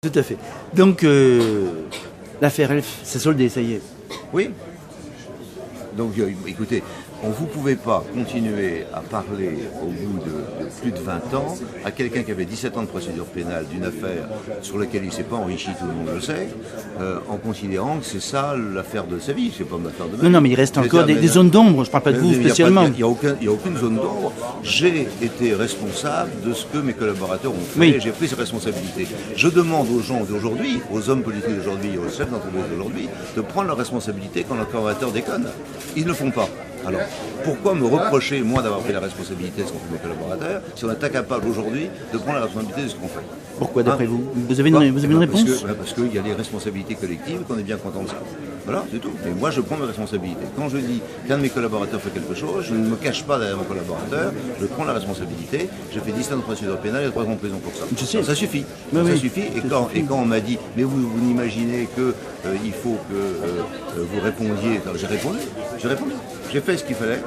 Tout à fait. Donc, l'affaire Elf, c'est soldé, ça y est. Oui. Donc, écoutez, vous ne pouvez pas continuer à parler au bout de plus de 20 ans à quelqu'un qui avait 17 ans de procédure pénale d'une affaire sur laquelle il ne s'est pas enrichi, tout le monde le sait, en considérant que c'est ça l'affaire de sa vie, c'est pas l'affaire de ma vie. Non, mais il reste encore des zones d'ombre, je ne parle pas de vous spécialement. Il n'y a aucune zone d'ombre. J'ai été responsable de ce que mes collaborateurs ont fait, oui. J'ai pris ces responsabilités. Je demande aux gens d'aujourd'hui, aux hommes politiques d'aujourd'hui, aux chefs d'entreprise d'aujourd'hui, de prendre leurs responsabilités quand leurs collaborateurs déconnent. Ils ne le font pas. Alors, pourquoi me reprocher, moi, d'avoir pris la responsabilité de ce qu'ont fait mes collaborateurs, si on est incapable aujourd'hui de prendre la responsabilité de ce qu'on fait? Pourquoi, d'après vous? Vous avez une réponse? Parce qu'il y a les responsabilités collectives, qu'on est bien content de ça. Voilà, c'est tout. Et moi, je prends mes responsabilités. Quand je dis qu'un de mes collaborateurs fait quelque chose, je ne me cache pas derrière mon collaborateur, je prends la responsabilité, je fais 10 ans de procédure pénale et 3 ans de prison pour ça. Alors, ça suffit. Ça suffit. Et quand on m'a dit, mais vous n'imaginez qu'il faut que vous répondiez, j'ai répondu. J'ai fait ce qu'il fallait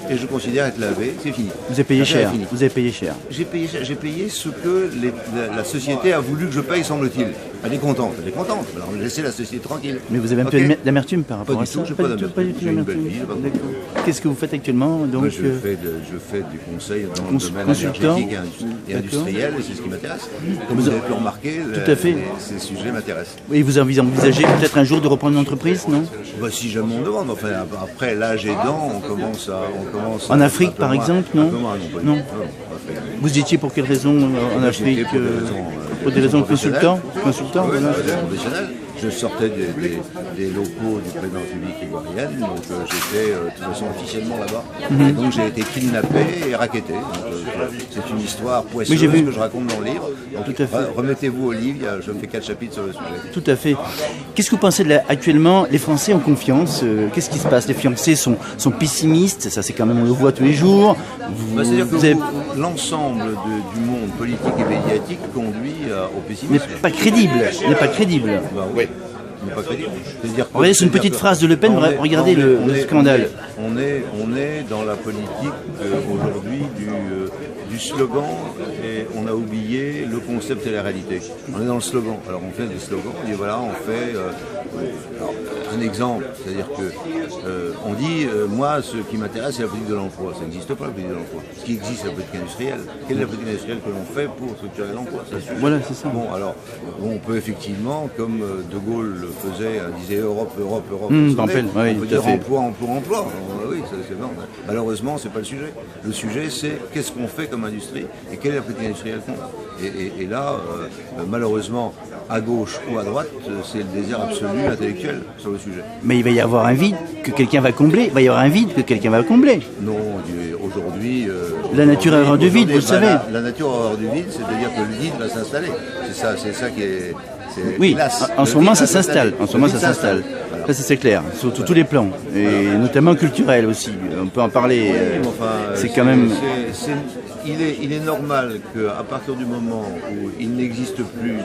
et je considère être lavé, c'est fini. Vous avez payé cher. Vous avez payé cher. J'ai payé ce que la société a voulu que je paye, semble-t-il. Elle est contente. Alors laissez la société tranquille. Mais vous avez un peu d'amertume par rapport à ça? Pas du tout, j'ai une belle vie. Qu'est-ce que vous faites actuellement donc? Moi, je fais du conseil dans le domaine énergétique et industriel, et c'est ce qui m'intéresse. Comme vous avez pu remarquer, tout à fait. Ces sujets m'intéressent. Et vous envisagez peut-être un jour de reprendre une entreprise, non? Si jamais on demande. Enfin, après l'âge aidant, on commence à... En Afrique, par exemple, non? Non. Vous étiez pour quelle raison en Afrique? Pour des raisons consultants, voilà. Professionnels. Je sortais des locaux du président de la République ivoirienne, donc j'étais de toute façon officiellement là-bas. Et donc j'ai été kidnappé et racketté. C'est une histoire poisseuse que je raconte dans le livre. Donc, tout à fait. Remettez-vous au livre, je fais 4 chapitres sur le sujet. Tout à fait. Qu'est-ce que vous pensez actuellement? Les Français ont confiance. Qu'est-ce qui se passe? Les Français sont pessimistes. Ça, c'est quand même, on le voit tous les jours. C'est-à-dire que l'ensemble du monde politique et médiatique conduit au pessimisme. N'est pas crédible. Oui. Pas crédible. Regardez, c'est une petite phrase de Le Pen, regardez le scandale. On est dans la politique aujourd'hui du slogan et on a oublié le concept et la réalité. On est dans le slogan. Alors on fait des slogans, on dit voilà, on fait un exemple, c'est-à-dire que on dit moi ce qui m'intéresse c'est la politique de l'emploi. Ça n'existe pas la politique de l'emploi. Ce qui existe c'est la politique industrielle. Quelle est la politique industrielle que l'on fait pour structurer l'emploi? Voilà, c'est ça. Bon, alors on peut effectivement, comme De Gaulle le faisait, disait Europe. Je rappelle, on peut dire emploi. Oui, c'est bon. Malheureusement, c'est pas le sujet. Le sujet, c'est qu'est-ce qu'on fait comme industrie et quelle est la politique industrielle qu'on a. Et là, malheureusement, à gauche ou à droite, c'est le désert absolu intellectuel sur le sujet. Mais il va y avoir un vide que quelqu'un va combler. Non, aujourd'hui... la nature a horreur du vide, vous le savez. La nature a horreur du vide, c'est-à-dire que le vide va s'installer. C'est ça qui est... Oui, en ce moment ça s'installe. Ça c'est clair, sur tous les plans, et notamment culturel aussi. On peut en parler. C'est quand même. Il est normal qu'à partir du moment où il n'existe plus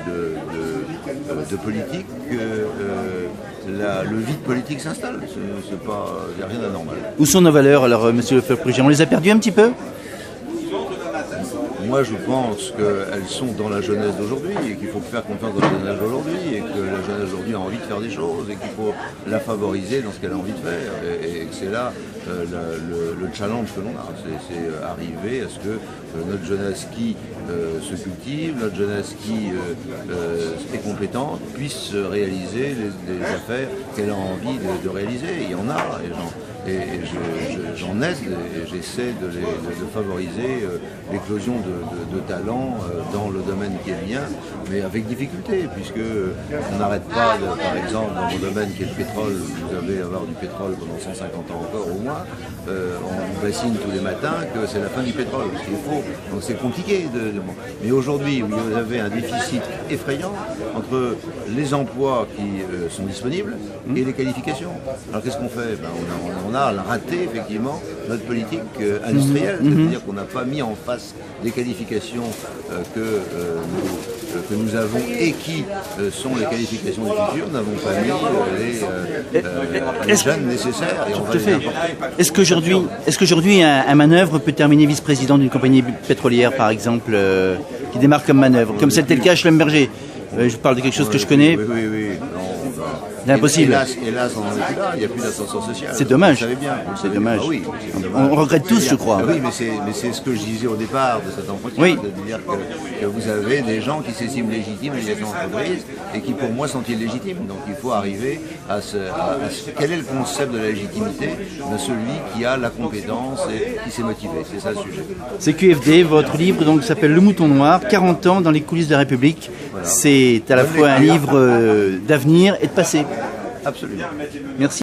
de politique, le vide politique s'installe. Il n'y a rien d'anormal. Où sont nos valeurs alors, monsieur Lefebvre-Prigent? On les a perdues un petit peu? Moi, je pense qu'elles sont dans la jeunesse d'aujourd'hui et qu'il faut faire confiance dans la jeunesse d'aujourd'hui et que la jeunesse d'aujourd'hui a envie de faire des choses et qu'il faut la favoriser dans ce qu'elle a envie de faire. Et c'est là le challenge que l'on a. C'est arriver à ce que notre jeunesse qui se cultive, notre jeunesse qui est compétente, puisse réaliser les affaires qu'elle a envie de réaliser. Il y en a, et j'en aide et j'essaie de favoriser l'éclosion de talents dans le domaine qui est le mien, mais avec difficulté, puisque on n'arrête pas, par exemple, dans mon domaine qui est le pétrole, vous allez avoir du pétrole pendant 150 ans encore au moins, on bassine tous les matins que c'est la fin du pétrole, ce qu'il faut, donc c'est compliqué. Mais aujourd'hui, vous avez un déficit effrayant entre les emplois qui sont disponibles et les qualifications. Alors qu'est-ce qu'on fait? On a raté effectivement notre politique industrielle, c'est-à-dire qu'on n'a pas mis en face des qualifications que nous avons et qui sont les qualifications du futur. Nous n'avons pas mis les jeunes nécessaires. Et on va les importer. Est-ce qu'aujourd'hui un manœuvre peut terminer vice-président d'une compagnie pétrolière par exemple, qui démarre comme manœuvre, comme c'était le cas à Schlumberger? Je parle de quelque chose que je connais. Oui. L'impossible. Hélas, on n'en est plus là. Il n'y a plus d'ascenseur social. C'est dommage. Vous le savez bien. C'est dommage. Ah oui, on regrette tous, je crois. Oui, mais c'est ce que je disais au départ de cet entretien. Oui. C'est-à-dire que vous avez des gens qui s'estiment légitimes à direction d'entreprise et qui, pour moi, sont illégitimes. Donc il faut arriver à quel est le concept de la légitimité de celui qui a la compétence et qui s'est motivé. C'est ça le sujet. C'est QFD, votre livre donc s'appelle Le Mouton Noir, 40 ans dans les coulisses de la République. Voilà. C'est à la fois un livre d'avenir et de passé. Absolument. Merci.